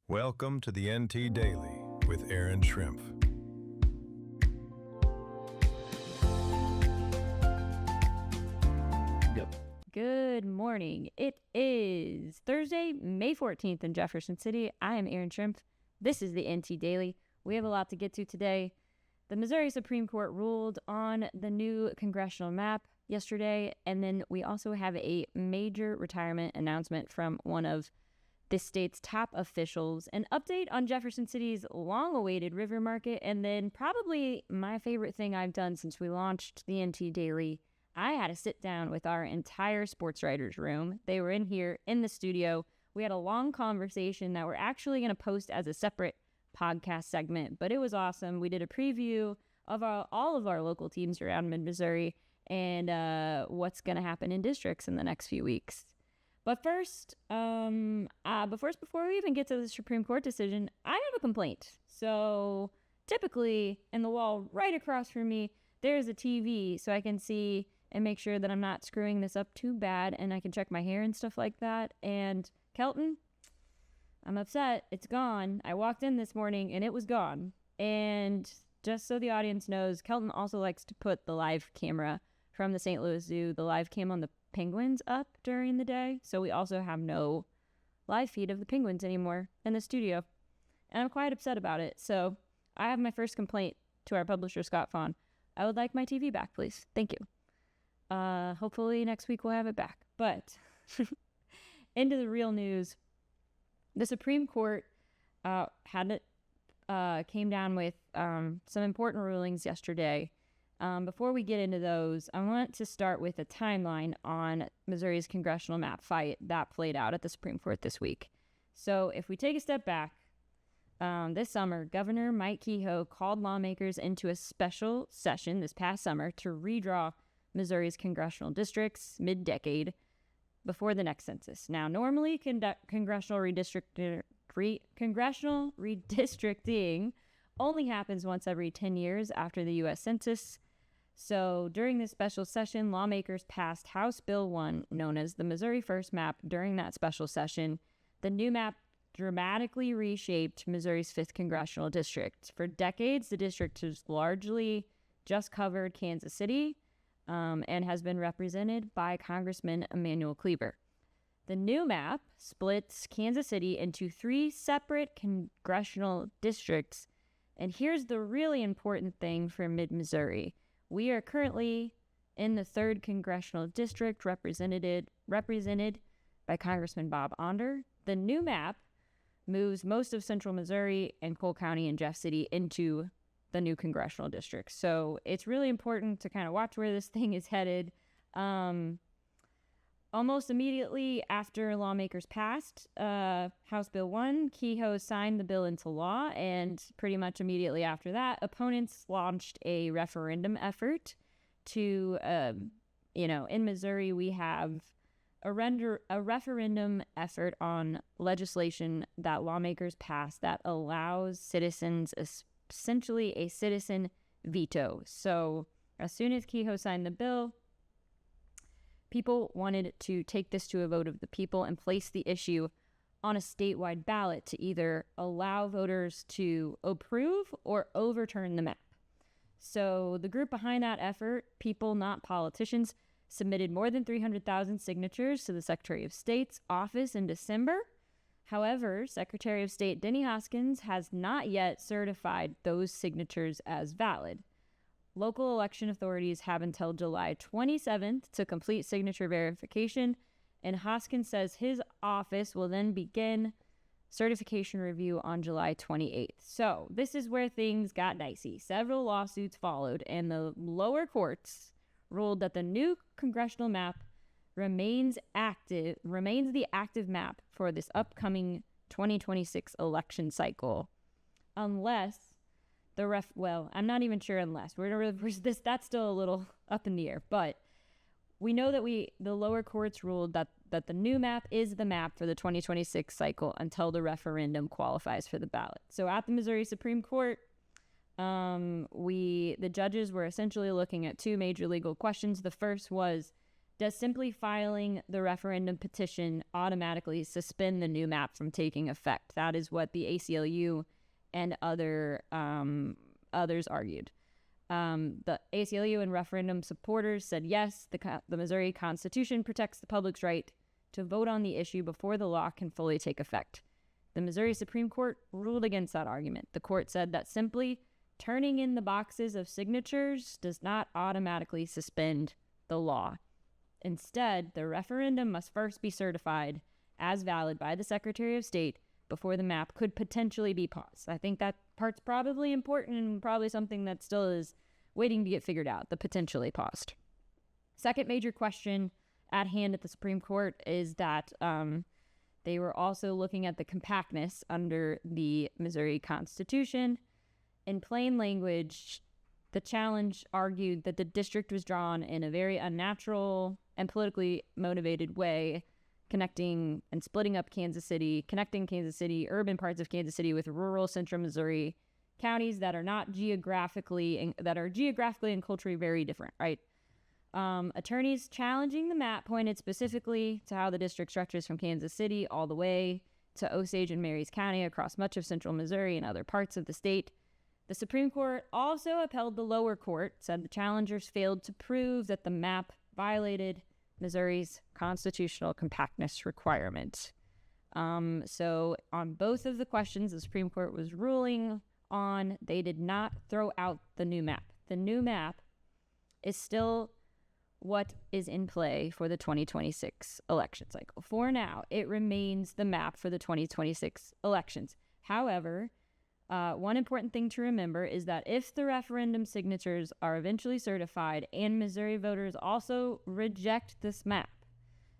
Welcome to the NT Daily with Erin Schrimpf. Good morning. It is Thursday, May 14th in Jefferson City. I am Erin Schrimpf. This is the NT Daily. We have a lot to get to today. The Missouri Supreme Court ruled on the new congressional map yesterday, and then we also have a major retirement announcement from one of the state's top officials, an update on Jefferson City's long-awaited river market, and then probably my favorite thing I've done since we launched the NT Daily. I had to sit down with our entire sports writers room. They were in here in the studio. We had a long conversation that we're actually going to post as a separate podcast segment, but it was awesome. We did a preview of all of our local teams around mid-Missouri and what's going to happen in districts in the next few weeks. But first, before we even get to the Supreme Court decision, I have a complaint. So typically, in the wall right across from me, there's a TV so I can see and make sure that I'm not screwing this up too bad, and I can check my hair and stuff like that. And Kelton, I'm upset. It's gone. I walked in this morning and it was gone. And just so the audience knows, Kelton also likes to put the live camera from the St. Louis Zoo, the live cam on the penguins up during the day. So we also have no live feed of the penguins anymore in the studio. And I'm quite upset about it. So I have my first complaint to our publisher, Scott Fawn. I would like my TV back, please. Thank you. Hopefully next week we'll have it back. But into the real news. The Supreme Court came down with some important rulings yesterday. Before we get into those, I want to start with a timeline on Missouri's congressional map fight that played out at the Supreme Court this week. So if we take a step back, this summer, Governor Mike Kehoe called lawmakers into a special session this past summer to redraw Missouri's congressional districts mid-decade before the next census. Now, normally congressional redistricting only happens once every 10 years after the U.S. Census. So during this special session, lawmakers passed House Bill 1, known as the Missouri First Map. During that special session, the new map dramatically reshaped Missouri's 5th congressional district. For decades, the district has largely just covered Kansas City and has been represented by Congressman Emanuel Cleaver. The new map splits Kansas City into 3 separate congressional districts. And here's the really important thing for mid-Missouri. We are currently in the 3rd congressional district represented by Congressman Bob Onder. The new map moves most of central Missouri and Cole County and Jeff City into the new congressional district. So it's really important to kind of watch where this thing is headed. Almost immediately after lawmakers passed House Bill 1, Kehoe signed the bill into law, and pretty much immediately after that, opponents launched a referendum effort to, in Missouri, we have a referendum effort on legislation that lawmakers passed that allows citizens, essentially a citizen veto. So as soon as Kehoe signed the bill, people wanted to take this to a vote of the people and place the issue on a statewide ballot to either allow voters to approve or overturn the map. So the group behind that effort, People Not Politicians, submitted more than 300,000 signatures to the Secretary of State's office in December. However, Secretary of State Denny Hoskins has not yet certified those signatures as valid. Local election authorities have until July 27th to complete signature verification, and Hoskins says his office will then begin certification review on July 28th. So this is where things got dicey. Several lawsuits followed, and the lower courts ruled that the new congressional map remains the active map for this upcoming 2026 election cycle, unless I'm not even sure unless. That's still a little up in the air. But we know that the lower courts ruled that the new map is the map for the 2026 cycle until the referendum qualifies for the ballot. So at the Missouri Supreme Court, the judges were essentially looking at 2 major legal questions. The first was, Does simply filing the referendum petition automatically suspend the new map from taking effect? That is what the ACLU and others argued. The ACLU and referendum supporters said yes, the Missouri Constitution protects the public's right to vote on the issue before the law can fully take effect. The Missouri Supreme Court ruled against that argument. The court said that simply turning in the boxes of signatures does not automatically suspend the law. Instead, the referendum must first be certified as valid by the Secretary of State before the map could potentially be paused. I think that part's probably important and probably something that still is waiting to get figured out, the potentially paused. Second major question at hand at the Supreme Court is that they were also looking at the compactness under the Missouri Constitution. In plain language, the challenge argued that the district was drawn in a very unnatural and politically motivated way, connecting and splitting up Kansas City, connecting Kansas City, urban parts of Kansas City with rural central Missouri counties that are not geographically and culturally very different, right? Attorneys challenging the map pointed specifically to how the district stretches from Kansas City all the way to Osage and Marys County across much of central Missouri and other parts of the state. The Supreme Court also upheld the lower court, said the challengers failed to prove that the map violated Missouri's constitutional compactness requirement. So on both of the questions the Supreme Court was ruling on, they did not throw out the new map. The new map is still what is in play for the 2026 election cycle. For now, it remains the map for the 2026 elections. However, one important thing to remember is that if the referendum signatures are eventually certified and Missouri voters also reject this map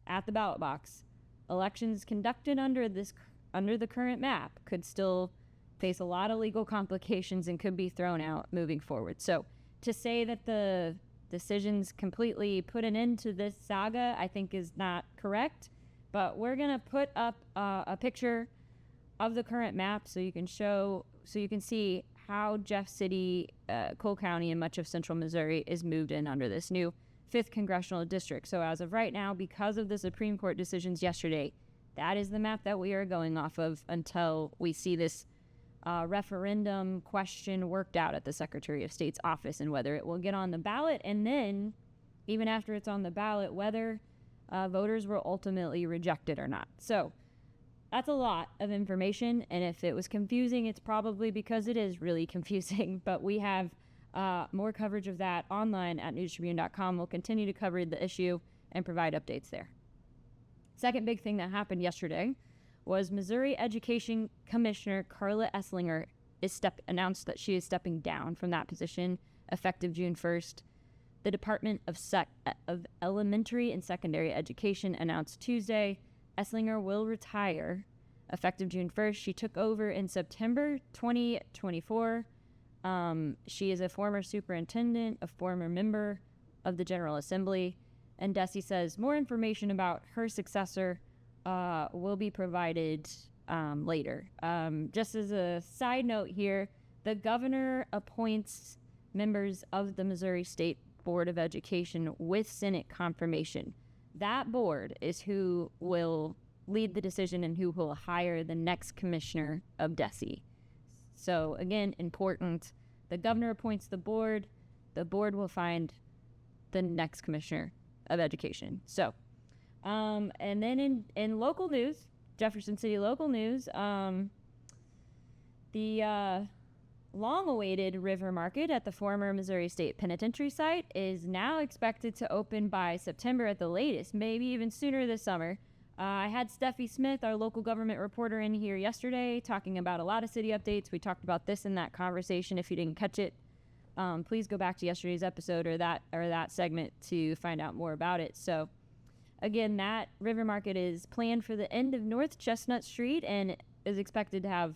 at the ballot box, elections conducted under the current map could still face a lot of legal complications and could be thrown out moving forward. So to say that the decisions completely put an end to this saga, I think is not correct. But we're going to put up a picture of the current map so you can see how Jeff City, Cole County, and much of central Missouri is moved in under this new 5th congressional district. So as of right now, because of the Supreme Court decisions yesterday, that is the map that we are going off of until we see this referendum question worked out at the Secretary of State's office and whether it will get on the ballot. And then, even after it's on the ballot, whether voters will ultimately reject it or not. So that's a lot of information, and if it was confusing, it's probably because it is really confusing. But we have more coverage of that online at newstribune.com. We'll continue to cover the issue and provide updates there. Second big thing that happened yesterday was Missouri Education Commissioner Carla Esslinger announced that she is stepping down from that position effective June 1st. The Department of Elementary and Secondary Education announced Tuesday Esslinger will retire effective June 1st. She took over in September 2024. She is a former superintendent, a former member of the General Assembly, and DESE says more information about her successor will be provided later. Just as a side note here, the governor appoints members of the Missouri State Board of Education with Senate confirmation. That board is who will lead the decision and who will hire the next commissioner of DESE. So again, important. The governor appoints the board will find the next commissioner of education. So, and then in local news, Jefferson City local news, the long-awaited River Market at the former Missouri State Penitentiary site is now expected to open by September at the latest, maybe even sooner this summer. I had Steffi Smith, our local government reporter, in here yesterday talking about a lot of city updates. We talked about this in that conversation. If you didn't catch it, please go back to yesterday's episode or that segment to find out more about it. So again, that River Market is planned for the end of North Chestnut Street and is expected to have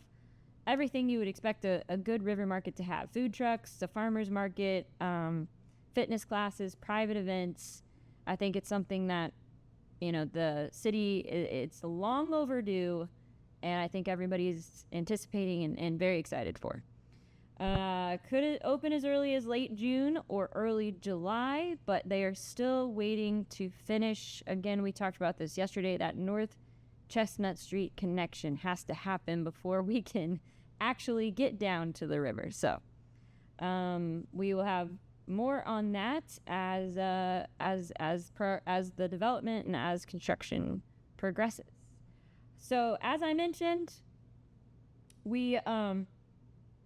everything you would expect a good river market to have. Food trucks, a farmer's market, fitness classes, private events. I think it's something that, the city, it's long overdue, and I think everybody's anticipating and very excited for. Could it open as early as late June or early July, but they are still waiting to finish. Again, we talked about this yesterday. That North Chestnut Street connection has to happen before we can actually get down to the river. So we will have more on that as the development and as construction progresses. So as I mentioned, we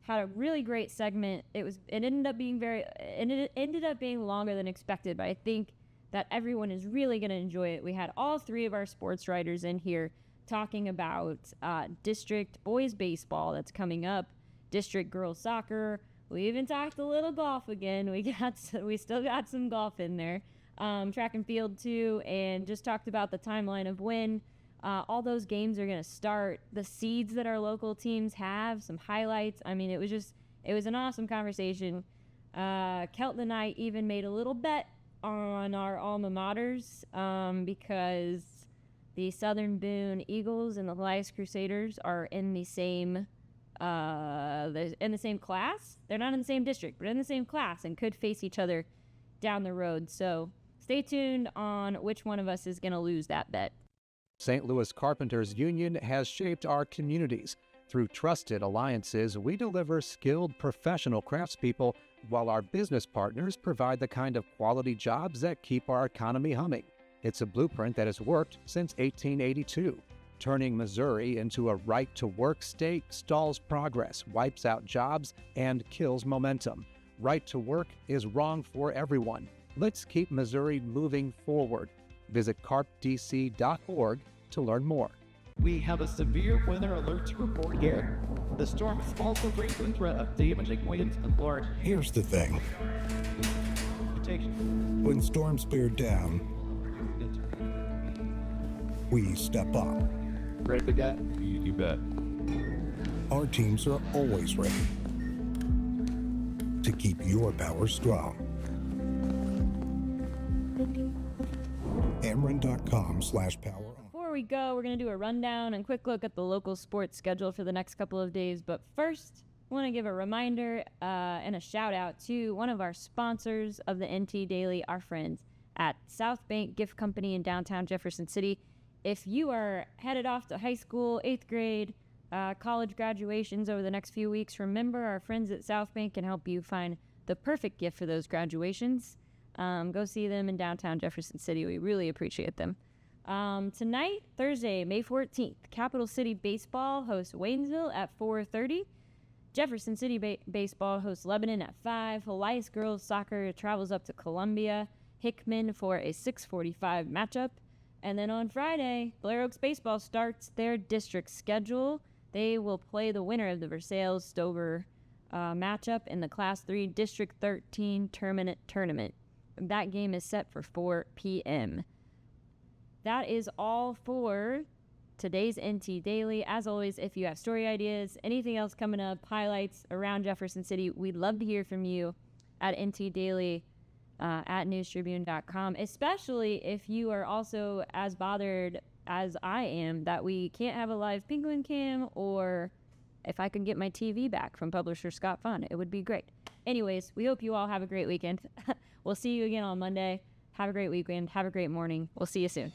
had a really great segment. It ended up being longer than expected, but I think that everyone is really going to enjoy it. We had all three of our sports writers in here talking about district boys baseball that's coming up, district girls soccer. We even talked a little golf again. We still got some golf in there. Track and field too, and just talked about the timeline of when all those games are going to start, the seeds that our local teams have, some highlights. I mean, it was an awesome conversation. Kelton and I even made a little bet on our alma maters because the Southern Boone Eagles and the Elias Crusaders are in the same class. They're not in the same district, but in the same class and could face each other down the road. So stay tuned on which one of us is going to lose that bet. St. Louis Carpenters Union has shaped our communities. Through trusted alliances, we deliver skilled professional craftspeople while our business partners provide the kind of quality jobs that keep our economy humming. It's a blueprint that has worked since 1882. Turning Missouri into a right-to-work state stalls progress, wipes out jobs, and kills momentum. Right to work is wrong for everyone. Let's keep Missouri moving forward. Visit carpdc.org to learn more. We have a severe weather alert to report here. The storm is also bringing threat of damaging winds and large. Here's the thing. When storms bear down, we step up. Ready to go? You bet. Our teams are always ready to keep your power strong. Ameren.com/power. Before we go, we're going to do a rundown and quick look at the local sports schedule for the next couple of days. But first, I want to give a reminder and a shout out to one of our sponsors of the NT Daily, our friends at South Bank Gift Company in downtown Jefferson City. If you are headed off to high school, 8th grade, college graduations over the next few weeks, remember our friends at South Bank can help you find the perfect gift for those graduations. Go see them in downtown Jefferson City. We really appreciate them. Tonight, Thursday, May 14th, Capital City Baseball hosts Waynesville at 4:30. Jefferson City Baseball hosts Lebanon at 5. Elias Girls Soccer travels up to Columbia, Hickman for a 6:45 matchup. And then on Friday, Blair Oaks Baseball starts their district schedule. They will play the winner of the Versailles-Stover matchup in the Class 3 District 13 tournament. That game is set for 4 p.m. That is all for today's NT Daily. As always, if you have story ideas, anything else coming up, highlights around Jefferson City, we'd love to hear from you at NT Daily at newstribune.com, especially if you are also as bothered as I am that we can't have a live penguin cam, or if I can get my TV back from publisher Scott Fun, it would be great. Anyways, we hope you all have a great weekend. We'll see you again on Monday. Have a great weekend. Have a great morning. We'll see you soon.